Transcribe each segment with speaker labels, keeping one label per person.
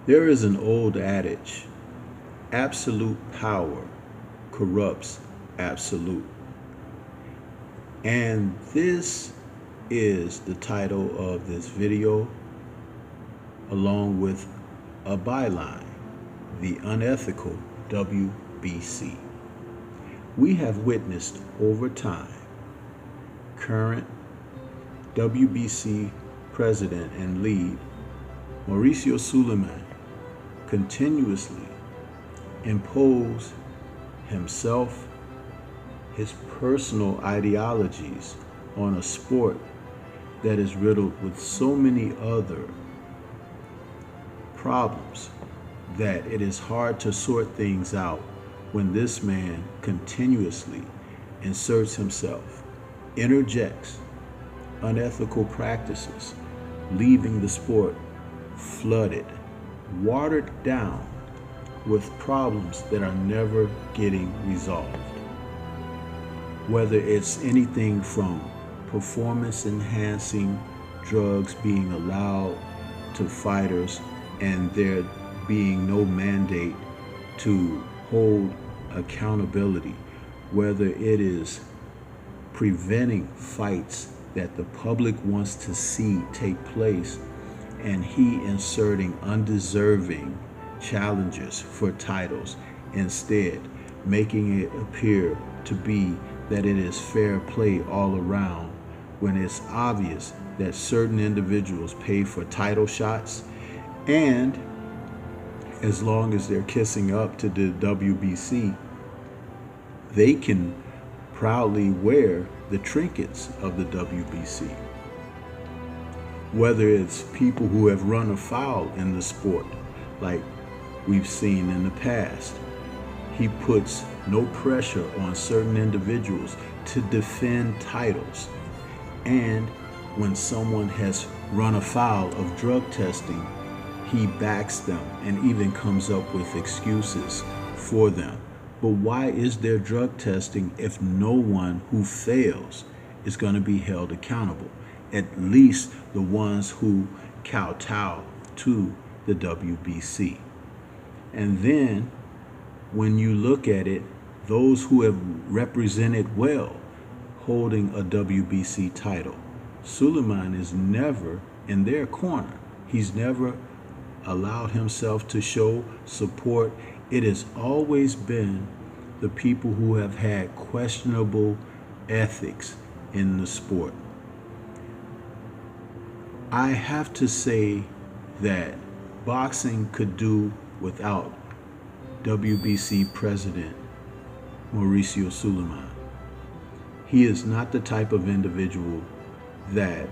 Speaker 1: There is an old adage, absolute power corrupts absolute. And this is the title of this video, along with a byline, the Unethical WBC. We have witnessed over time current WBC president and lead Mauricio Suleiman continuously impose himself, his personal ideologies on a sport that is riddled with so many other problems that it is hard to sort things out when this man continuously inserts himself, interjects unethical practices, leaving the sport flooded, watered down with problems that are never getting resolved. Whether it's anything from performance-enhancing drugs being allowed to fighters and there being no mandate to hold accountability, whether it is preventing fights that the public wants to see take place and he inserting undeserving challengers for titles, instead making it appear to be that it is fair play all around, when it's obvious that certain individuals pay for title shots, and as long as they're kissing up to the WBC, they can proudly wear the trinkets of the WBC. Whether it's people who have run afoul in the sport, like we've seen in the past, he puts no pressure on certain individuals to defend titles. And when someone has run afoul of drug testing, he backs them and even comes up with excuses for them. But why is there drug testing if no one who fails is going to be held accountable? At least the ones who kowtow to the WBC. And then when you look at it, those who have represented well holding a WBC title, Suleiman is never in their corner. He's never allowed himself to show support. It has always been the people who have had questionable ethics in the sport. I have to say that boxing could do without WBC president Mauricio Suleiman. He is not the type of individual that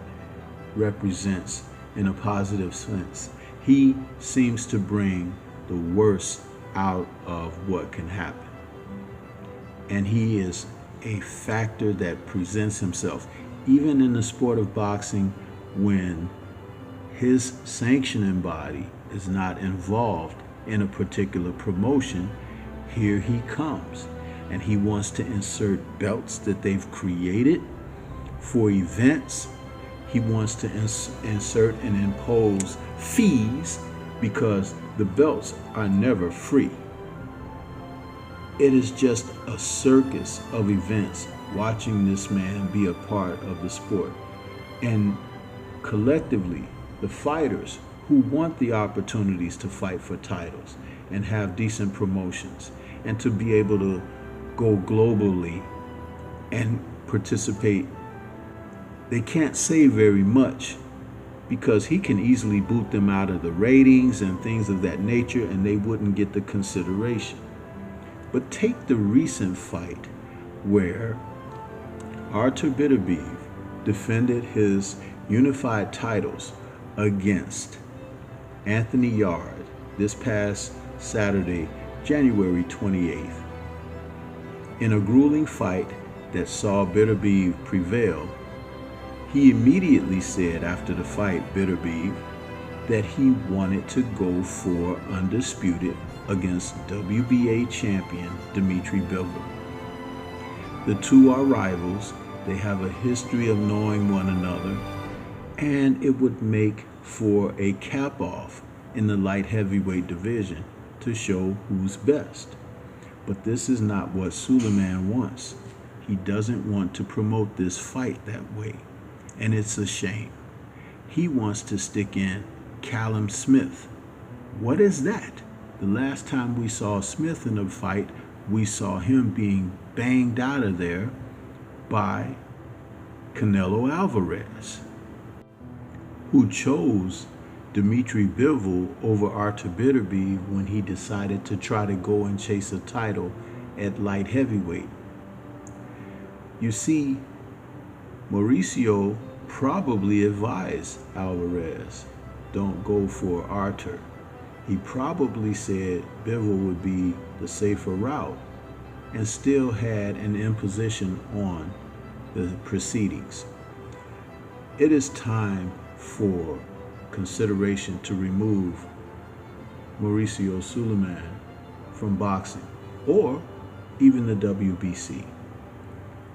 Speaker 1: represents in a positive sense. He seems to bring the worst out of what can happen. And he is a factor that presents himself, even in the sport of boxing, when his sanctioning body is not involved in a particular promotion. Here he comes, and he wants to insert belts that they've created for events. He wants to insert and impose fees because the belts are never free. It is just a circus of events watching this man be a part of the sport. And collectively, the fighters who want the opportunities to fight for titles and have decent promotions and to be able to go globally and participate, they can't say very much because he can easily boot them out of the ratings and things of that nature, and they wouldn't get the consideration. But take the recent fight where Artur Beterbiev defended his unified titles against Anthony Yarde this past Saturday, January 28th. In a grueling fight that saw Beterbiev prevail, he immediately said after the fight, Beterbiev, that he wanted to go for undisputed against WBA champion Dmitry Bivol. The two are rivals. They have a history of knowing one another, and it would make for a cap-off in the light heavyweight division to show who's best. But this is not what Suleiman wants. He doesn't want to promote this fight that way, and it's a shame. He wants to stick in Callum Smith. What is that? The last time we saw Smith in a fight, we saw him being banged out of there by Canelo Alvarez, who chose Dimitri Bivol over Artur Beterbiev when he decided to try to go and chase a title at light heavyweight. You see, Mauricio probably advised Alvarez, don't go for Artur. He probably said Bivol would be the safer route and still had an imposition on the proceedings. It is time for consideration to remove Mauricio Suleiman from boxing or even the WBC,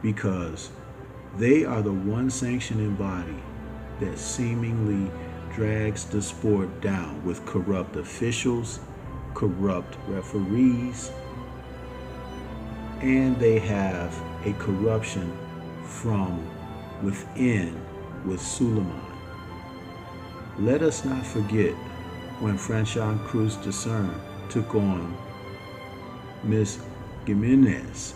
Speaker 1: because they are the one sanctioning body that seemingly drags the sport down with corrupt officials, corrupt referees, and they have a corruption from within with Suleiman. Let us not forget when Franchon Cruz Discern took on Ms. Gimenez,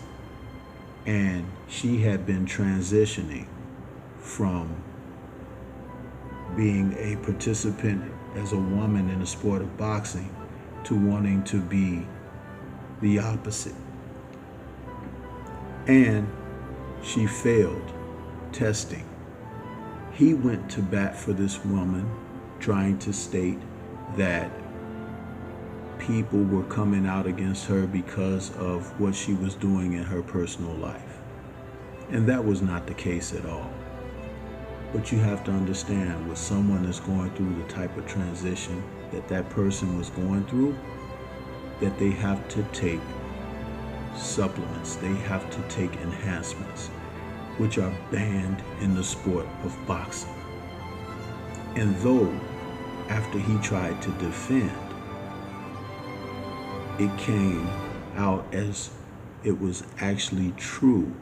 Speaker 1: and she had been transitioning from being a participant as a woman in the sport of boxing to wanting to be the opposite. And she failed testing. He went to bat for this woman, trying to state that people were coming out against her because of what she was doing in her personal life. And that was not the case at all. But you have to understand, when someone is going through the type of transition that that person was going through, that they have to take supplements, they have to take enhancements, which are banned in the sport of boxing. And though after he tried to defend, it came out as it was actually true,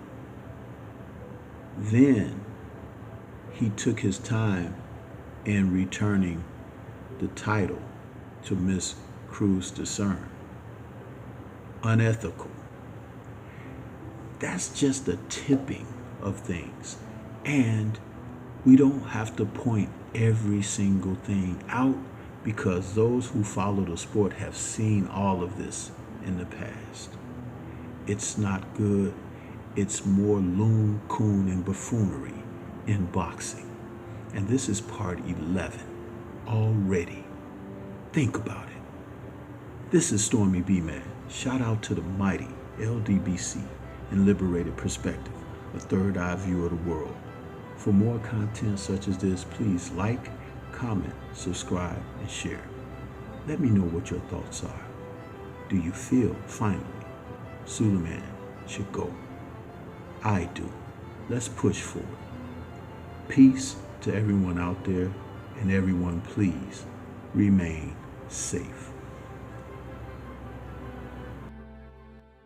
Speaker 1: then he took his time in returning the title to Miss Cruz Discern. Unethical. That's just the tipping of things. And we don't have to point every single thing out, because those who follow the sport have seen all of this in the past. It's not good. It's more Loon Coon and Buffoonery in boxing. And this is part 11 already. Think about it. This is Stormy B-Man. Shout out to the mighty LDBC and Liberated Perspective, a third eye view of the world. For more content such as this, please like, comment, subscribe, and share. Let me know what your thoughts are. Do you feel, finally, Suleiman should go? I do. Let's push forward. Peace to everyone out there, and everyone please remain safe.